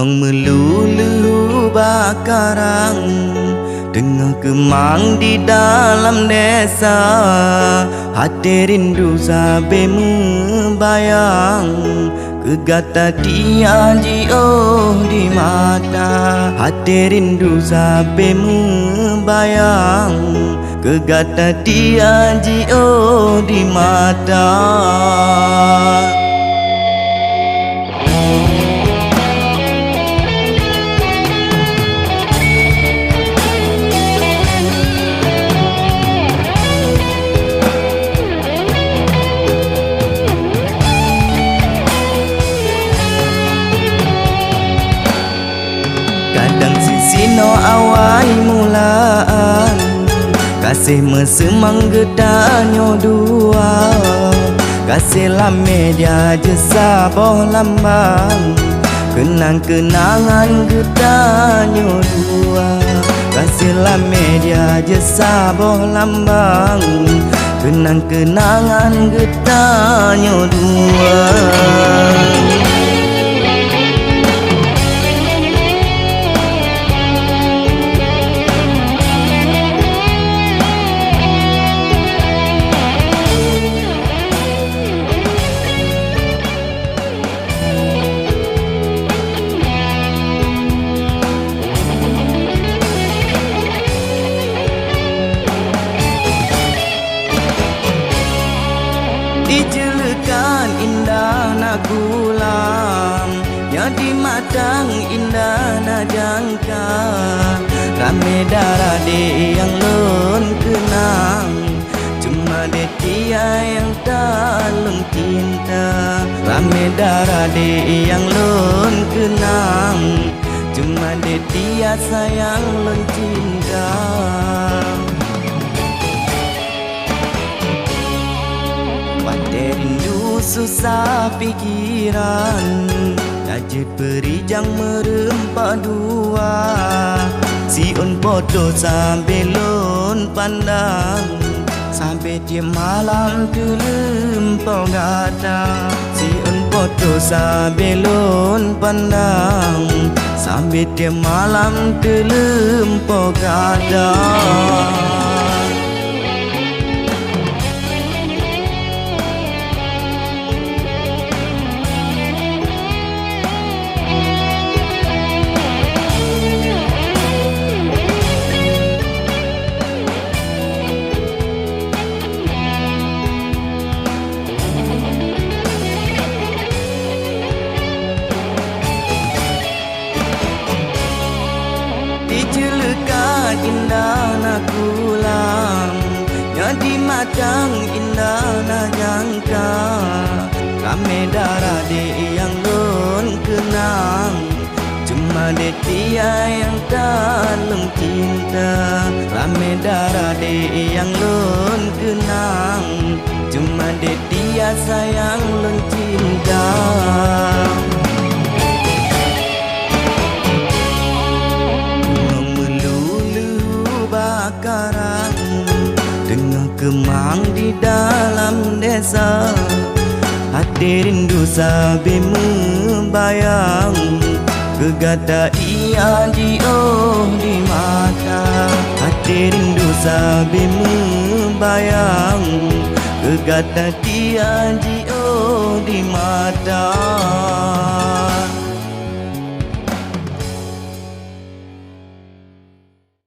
Gunung melulu bakarang, dengar kemang di dalam desa. Hati rindu sampai membayang, kegata dia jio di mata. Hati rindu sampai membayang, kegata dia jio di mata. Kadang sisino awal mulaan, kasih mesemang gedanyo dua. Kasih lame dia jesa boh lambang, kenang-kenangan gedanyo dua. Kasih lame dia jesa boh lambang, kenang-kenangan gedanyo dua. Dijelekan indah na gulam, ya di matang indah na jangka. Rame darah de yang lon kenang, cuma de dia yang dalam cinta. Rame darah de yang lon kenang, cuma de dia sayang lon cinta. Rindu susah pikiran, najid perijang merempak dua. Siun bodoh sampai lon pandang, sampai tiap malam terlempau gata. Siun bodoh sampai lon pandang, sampai tiap malam terlempau gata. Dijelekan indah na gulam, ya di matang indah na jangka. Rame darah de yang lon kenang, cuma de dia yang dalam cinta. Rame darah de yang lon kenang, cuma de dia sayang lon cinta. Dengar kemang di dalam desa, hati rindu sampai membayang, kegata ia jio di mata. Hati rindu sampai membayang, kegata dia jio di mata.